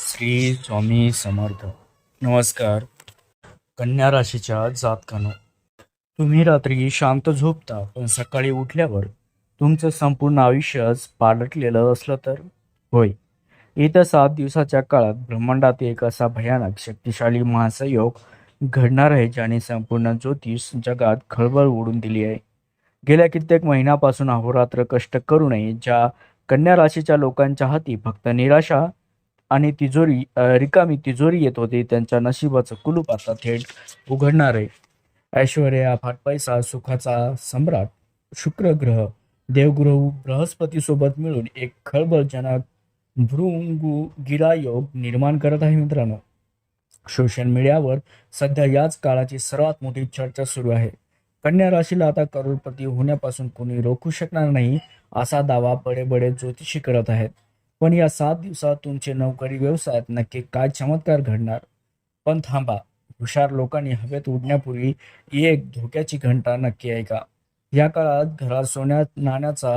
श्री स्वामी समर्थ. नमस्कार. कन्या राशीच्या जातकानो, तुम्ही रात्री शांत झोपता पण सकाळी उठल्यावर तुमचं संपूर्ण आयुष्यच पालटलेलं असलं तर? होय. येत्या 7 दिवसाच्या काळात ब्रह्मांडात एक असा भयानक शक्तिशाली महासंयोग घडणार आहे ज्याने संपूर्ण ज्योतिष जगात खळबळ उडून दिली आहे. गेल्या कित्येक महिन्यापासून अहोरात्र कष्ट करूनही ज्या कन्या राशीच्या लोकांच्या हाती फक्त निराशा आणि रिकामी तिजोरी येत होती, त्यांच्या नशिबाचं कुलूप आता थेट उघडणार आहे. ऐश्वर्य, अफाट पैसा, सुखाचा सम्राट शुक्र ग्रह देवगुरु बृहस्पती सोबत मिळून एक खळबळजनक भृंगुगिरा योग निर्माण करत आहे मित्रांनो. सोशल मीडियावर सध्या याच काळाची सर्वात मोठी चर्चा सुरू आहे. कन्या राशीला आता करोडपती होण्यापासून कोणी रोखू शकणार नाही असा दावा बडे बडे ज्योतिषी करत आहेत. पण या 7 दिवसात तुमचे नोकरी व्यवसायात नक्की काय चमत्कार घडणार? पण थांबा, हुशार लोकांनी हवेत उडण्यापूर्वी एक धोक्याची घंटा नक्की ऐका. या काळात घरात सोन्या नाण्याचा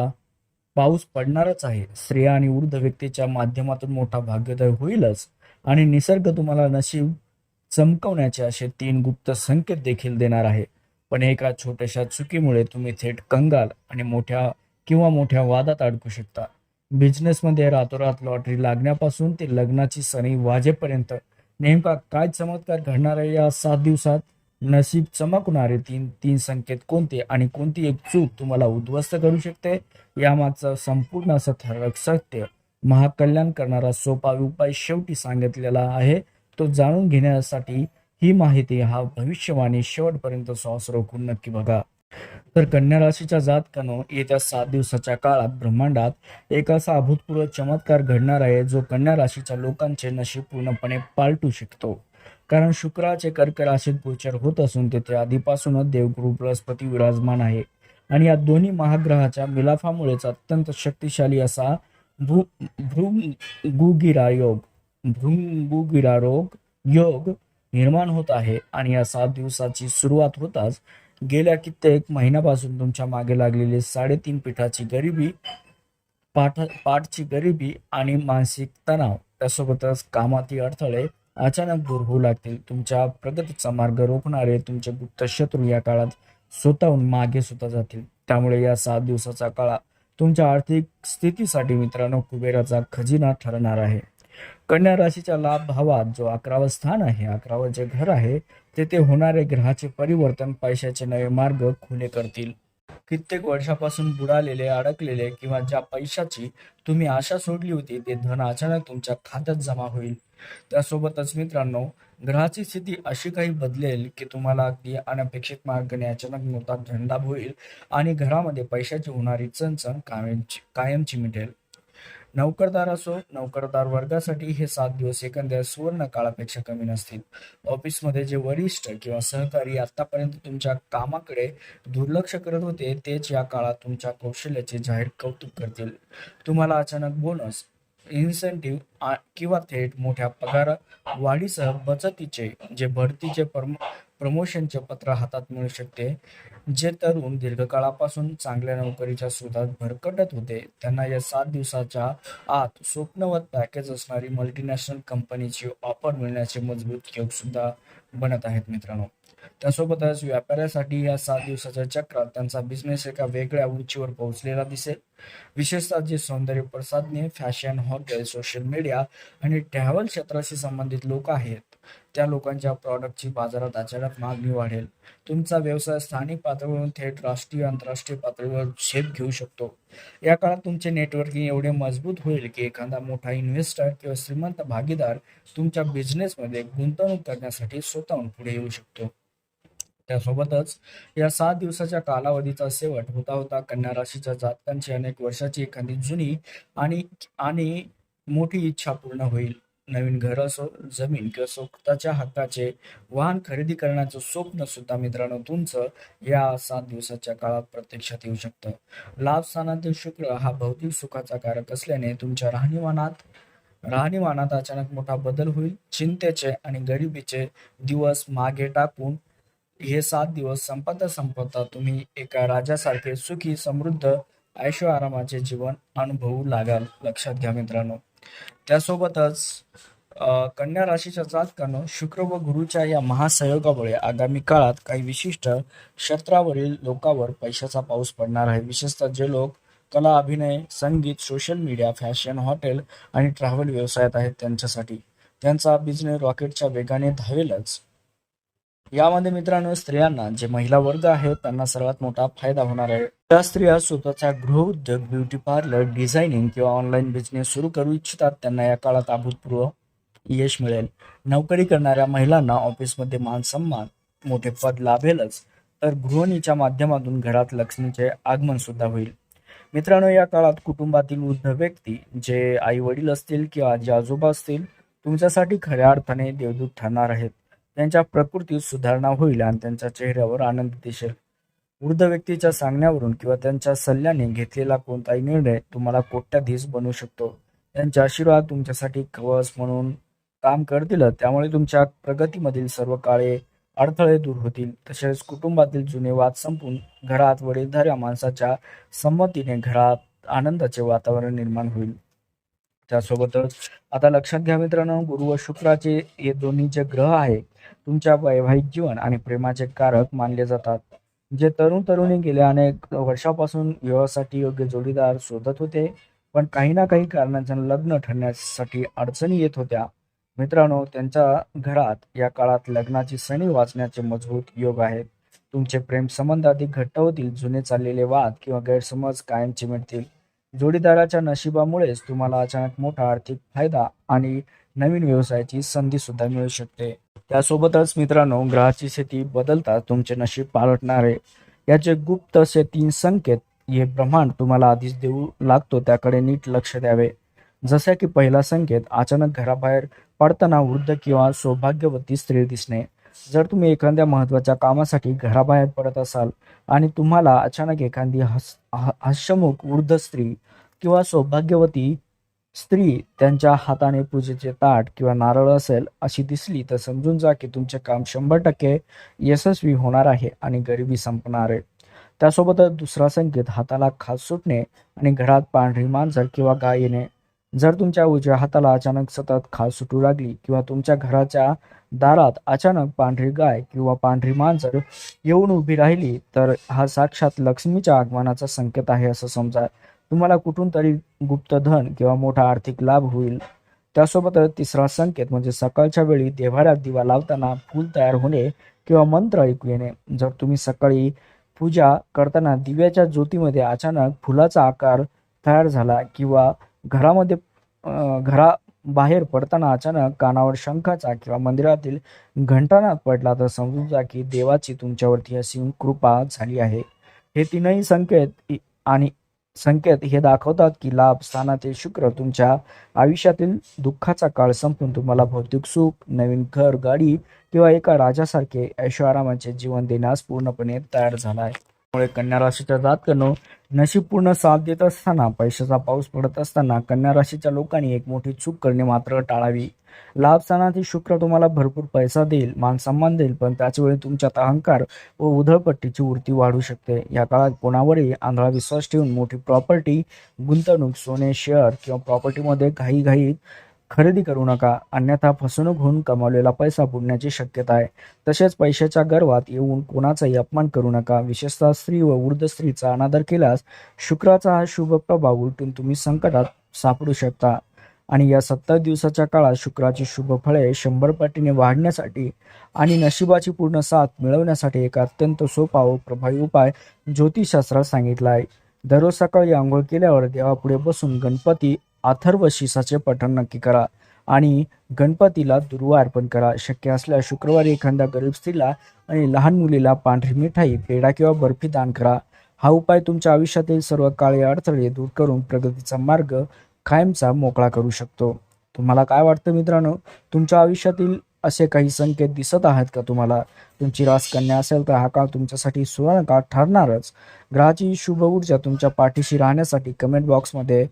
पाऊस पडणारच आहे. स्त्रिया आणि वृद्ध व्यक्तीच्या माध्यमातून मोठा भाग्योदय होईलच आणि निसर्ग तुम्हाला नशीब चमकवण्याचे असे 3 गुप्त संकेत देखील देणार आहे. पण एका छोट्याशा चुकीमुळे तुम्ही थेट कंगाल आणि मोठ्या वादात अडकू शकता. बिझनेसमध्ये रातोरात लॉटरी लागण्यापासून ते लग्नाची सणी वाजेपर्यंत नेमका काय चमत्कार घडणार आहे या 7 दिवसात? नशीब चमकणारे तीन तीन संकेत कोणते आणि कोणती एक चूक तुम्हाला उद्ध्वस्त करू शकते, यामागचं संपूर्ण असं ठळक सत्य, महाकल्याण करणारा सोपा उपाय शेवटी सांगितलेला आहे. तो जाणून घेण्यासाठी ही माहिती, हा भविष्यवाणी शेवटपर्यंत श्वास रोखून नक्की बघा. तर कन्या राशीच्या जातकानो, येत्या 7 दिवसाच्या काळात ब्रह्मांडात एक असा अभूतपूर्व चमत्कार घडणार आहे जो कन्या राशीच्या लोकांचे नशीब पूर्णपणे पालटू शकतो. कारण शुक्राचे कर्क राशीत गोचर होत असून तेथे आधीपासूनच देवगुरु बृहस्पती विराजमान आहे आणि या दोन्ही महाग्रहाच्या मिलाफामुळेच अत्यंत शक्तिशाली असा भू भृंगुगिरा योग भृंगुगिरारोग योग निर्माण होत आहे. आणि या 7 दिवसाची सुरुवात होताच गेल्या कित्येक महिन्यापासून तुमच्या मागे लागलेली 3.5 पिठाची गरिबी, पाठची गरिबी आणि मानसिक तणाव, त्यासोबतच कामातील अडथळे अचानक दूर होऊ लागतील. तुमच्या प्रगतीचा मार्ग रोखणारे तुमचे गुप्त शत्रू या काळात स्वतःहून मागे सुद्धा जातील. त्यामुळे या 7 दिवसाचा काळ तुमच्या आर्थिक स्थितीसाठी मित्रांनो कुबेराचा खजिना ठरणार आहे. कन्या राशीच्या लाभ भावात जो 11वे स्थान आहे, 11वे जे घर आहे, तेथे होणारे ग्रहाचे परिवर्तन पैशाचे नवे मार्ग खुले करतील. कित्येक वर्षापासून बुडालेले, अडकलेले किंवा ज्या पैशाची तुम्ही आशा सोडली होती ते धन अचानक तुमच्या खात्यात जमा होईल. त्यासोबतच मित्रांनो, ग्रहाची स्थिती अशी काही बदलेल की तुम्हाला अगदी अनपेक्षित मार्गाने अचानक मोठा धनलाभ होईल आणि घरामध्ये पैशाची होणारी चणचण कायमची मिटेल. नोकरदार असो, नोकरदार वर्गासाठी हे 7 दिवस एकंदर सुवर्ण काळापेक्षा कमी नसतील. ऑफिसमध्ये जे वरिष्ठ किंवा सहकारी आतापर्यंत तुमच्या कामाकडे दुर्लक्ष करत होते, तेच या काळात तुमच्या कौशल्याचे जाहीर कौतुक करतील. तुम्हाला अचानक बोनस, इन्सेंटिव्ह किंवा थेट मोठ्या पगार वाढीसह बचतीचे जे बढतीचे प्रमोशनचे पत्र हातात मिळू शकते. जे तरुण दीर्घकाळापासून चांगल्या नोकरीच्या शोधात भरकटत होते, त्यांना या 7 दिवसाच्या आत स्वप्नवत पॅकेज असणारी मल्टीनॅशनल कंपनीची ऑफर मिळण्याचे मजबूत योग सुद्धा बनत आहेत मित्रांनो. त्यासोबतच व्यापाऱ्यासाठी या 7 दिवसाच्या चक्रात त्यांचा बिझनेस एका वेगळ्या उंचीवर पोहोचलेला दिसेल. विशेषतः जे सौंदर्य प्रसाधने, फॅशन, हॉटेल, सोशल मीडिया आणि ट्रॅव्हल क्षेत्राशी संबंधित लोक आहेत, त्या लोकांच्या प्रॉडक्टची बाजारात अचानक मागणी वाढेल. तुमचा व्यवसाय स्थानिक पातळीवरून थेट राष्ट्रीय, आंतरराष्ट्रीय पातळीवर झेप घेऊ शकतो. या काळात तुमचे नेटवर्किंग एवढे मजबूत होईल की एखादा मोठा इन्व्हेस्टर किंवा श्रीमंत भागीदार तुमच्या बिझनेसमध्ये गुंतवणूक करण्यासाठी स्वतःहून पुढे येऊ शकतो. त्यासोबतच या 7 दिवसाच्या कालावधीचा शेवट होता होता कन्या राशीच्या जातकांची अनेक वर्षाची एखादी जुनी आणि आणि मोठी इच्छा पूर्ण होईल. नवीन घर असो, जमीन किंवा स्वतःच्या हक्काचे वाहन खरेदी करण्याचं स्वप्न सुद्धा मित्रांनो तुमचं या 7 दिवसाच्या काळात प्रत्यक्षात येऊ शकतं. लाभ स्थानातील शुक्र हा भौतिक सुखाचा कारक असल्याने तुमच्या राहणीमानात अचानक मोठा बदल होईल. चिंतेचे आणि गरिबीचे दिवस मागे टाकून हे 7 दिवस संपता तुम्ही एका राजासारखे सुखी, समृद्ध, ऐशो आरामाचे जीवन अनुभवू लागाल. लक्षात घ्या मित्रांनो. त्यासोबतच कन्या राशीच्या जातकांनो, शुक्र व गुरुच्या या महासंयोगामुळे आगामी काळात काही विशिष्ट क्षेत्रावरील लोकांवर पैशाचा पाऊस पडणार आहे. विशेषतः जे लोक कला, अभिनय, संगीत, सोशल मीडिया, फॅशन, हॉटेल आणि ट्रॅव्हल व्यवसायात आहेत त्यांच्यासाठी त्यांचा बिझनेस रॉकेटच्या वेगाने धावेलच. यामध्ये मित्रांनो, स्त्रियांना जे महिला वर्ग आहे त्यांना सर्वात मोठा फायदा होणार आहे. ज्या स्त्रिया स्वतःचा गृहउद्योग, ब्युटी पार्लर, डिझायनिंग किंवा ऑनलाईन बिझनेस सुरू करू इच्छितात त्यांना या काळात अभूतपूर्व यश मिळेल. नोकरी करणाऱ्या महिलांना ऑफिसमध्ये मान सन्मान, मोठे पद लाभेलच, तर गृहिणीच्या माध्यमातून घरात लक्ष्मीचे आगमन सुद्धा होईल. मित्रांनो, या काळात कुटुंबातील वृद्ध व्यक्ती, जे आई वडील असतील किंवा आजी आजोबा असतील, तुमच्यासाठी खऱ्या अर्थाने देवदूत ठरणार आहेत. त्यांच्या प्रकृतीत सुधारणा होईल आणि त्यांच्या चेहऱ्यावर आनंद दिसेल. वृद्ध व्यक्तीच्या सांगण्यावरून किंवा त्यांच्या सल्ल्याने घेतलेला कोणताही निर्णय तुम्हाला कोट्याधीश बनवू शकतो. त्यांचे आशीर्वाद तुमच्यासाठी कवच म्हणून काम करतील. त्यामुळे तुमच्या प्रगतीमधील सर्व काळे अडथळे दूर होतील. तसेच कुटुंबातील जुने वाद संपून घरात वडीलधाऱ्या माणसाच्या संमतीने घरात आनंदाचे वातावरण निर्माण होईल. त्यासोबतच आता लक्षात घ्या मित्रांनो, गुरु व शुक्राचे हे दोन्ही जे ग्रह आहे तुमच्या वैवाहिक जीवन आणि प्रेमाचे कारक मानले जातात. जे तरुण तरुणी गेल्या अनेक वर्षापासून विवाहासाठी योग्य जोडीदार शोधत होते, पण काही ना काही कारणांच्या लग्न ठरण्यासाठी अडचणी येत होत्या. मित्रांनो, त्यांच्या घरात या काळात लग्नाची सणी वाचण्याचे मजबूत योग आहेत. तुमचे प्रेम संबंध अधिक घट्ट होतील. जुने चाललेले वाद किंवा गैरसमज कायमचे मिटतील. जोडीदाराच्या नशिबामुळेच तुम्हाला अचानक मोठा आर्थिक फायदा आणि नवीन व्यवसायाची संधी सुद्धा मिळू शकते. त्यासोबतच मित्रांनो, ग्रहाची स्थिती बदलता तुमचे नशीब पालटणार आहे. याचे गुप्त असे 3 संकेत हे ब्रह्मांड तुम्हाला आधीच देऊ लागतो, त्याकडे नीट लक्ष द्यावे. जसे की पहिला संकेत, अचानक घराबाहेर पडताना वृद्ध किंवा सौभाग्यवती स्त्री दिसणे. जर तुम्ही एखाद्या महत्त्वाच्या कामासाठी घराबाहेर पडत असाल आणि तुम्हाला अचानक एखादी हास्यमुख वृद्ध स्त्री किंवा सौभाग्यवती स्त्री त्यांच्या हाताने पूजेचे ताट किंवा नारळ असेल अशी दिसली, तर समजून जा की तुमचे काम 100% यशस्वी होणार आहे आणि गरिबी संपणार आहे. त्यासोबतच दुसरा संकेत, हाताला खाज सुटणे आणि घरात पांढरी मांजर किंवा गाय येणे. जर तुमच्या उजव्या हाताला अचानक सतत खाज सुटू लागली किंवा तुमच्या घराच्या दारात अचानक पांढरी गाय किंवा पांढरी मांजर येऊन उभी राहिली, तर हा साक्षात लक्ष्मीच्या आगमनाचा संकेत आहे असं समजा. तुम्हाला कुठून तरी गुप्त धन किंवा मोठा आर्थिक लाभ होईल. त्यासोबतच तिसरा संकेत म्हणजे सकाळच्या वेळी देव्हाऱ्यात दिवा लावताना फूल तयार होणे किंवा मंत्र ऐकू येणे. जर तुम्ही सकाळी पूजा करताना दिव्याच्या ज्योतीमध्ये अचानक फुलाचा आकार तयार झाला किंवा घराबाहेर पडताना अचानक कानावर शंखाचा किंवा मंदिरातील घंटानाद पडला, तर समजून जा की देवाची तुमच्यावरती अशी कृपा झाली आहे. हे तीनही संकेत हे दाखवतात की लाभ स्थानातील शुक्र तुमच्या आयुष्यातील दुःखाचा काळ संपून तुम्हाला भौतिक सुख, नवीन घर, गाडी किंवा एका राजासारखे ऐशोआरामाचे जीवन देण्यास पूर्णपणे तयार झाला आहे. त्यामुळे कन्या राशीच्या जातकांनो, नशीब पूर्ण साथ देत असताना, पैशाचा पाऊस पडत असताना कन्या राशीच्या लोकांनी एक मोठी चूक करणे मात्र टाळावी. लाभ स्थानातील शुक्र तुम्हाला भरपूर पैसा देईल, मान सन्मान देईल, पण त्याच वेळी तुमच्यात अहंकार व उधळपट्टीची वृत्ती वाढू शकते. या काळात कोणावरही आंधळा विश्वास ठेवून मोठी प्रॉपर्टी, गुंतवणूक, सोने, शेअर किंवा प्रॉपर्टीमध्ये घाईघाईत खरेदी करू नका, अन्यथा फसवणूक होऊन कमावलेला पैसा बुडण्याची शक्यता आहे. तसेच पैशाच्या गर्वात येऊन कोणाचाही अपमान करू नका. विशेषतः स्त्री व वृद्ध स्त्रीचा अनादर केल्यास शुक्राचा हा शुभ प्रभाव उलटून तुम्ही संकटात सापडू शकता. आणि या 70 दिवसाच्या काळात शुक्राची शुभ फळे 100 पटीने वाढण्यासाठी आणि नशिबाची पूर्ण साथ मिळवण्यासाठी एक अत्यंत सोपा व प्रभावी उपाय ज्योतिषशास्त्रात सांगितला आहे. दररोज सकाळी आंघोळ केल्यावर देवापुढे बसून गणपती अथर्व शीर्षाचे पठण नक्की करा आणि गणपतीला दुर्वा अर्पण करा. शक्य असल्यास शुक्रवारी एखाद्या गरीब स्त्रीला आणि लहान मुलीला पांढरी मिठाई, पेढा किंवा बर्फी दान करा. हा उपाय तुमच्या आयुष्यातील सर्व काळे अडथळे दूर करून प्रगतीचा मार्ग कायमचा मोकळा करू शकतो. तुम्हाला काय वाटतं मित्रांनो? तुमच्या आयुष्यातील असे काही संकेत दिसत आहेत का तुम्हाला? तुमची रास कन्या असेल तर हा काळ तुमच्यासाठी सुवर्ण काळ ठरणारच. ग्रहाची शुभ ऊर्जा तुमच्या पाठीशी राहण्यासाठी कमेंट बॉक्समध्ये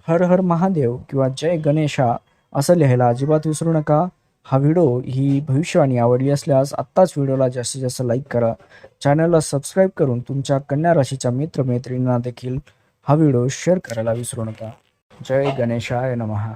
हर हर महादेव किंवा जय गणेशा असं लिहायला अजिबात विसरू नका. हा व्हिडिओ ही भविष्यवाणी आवडली असल्यास आत्ताच व्हिडिओला जास्तीत जास्त लाईक करा. चॅनलला सबस्क्राईब करून तुमच्या कन्या राशीच्या मित्रमैत्रिणींना देखील हा व्हिडिओ शेअर करायला विसरू नका. जय गणेशाय नमः.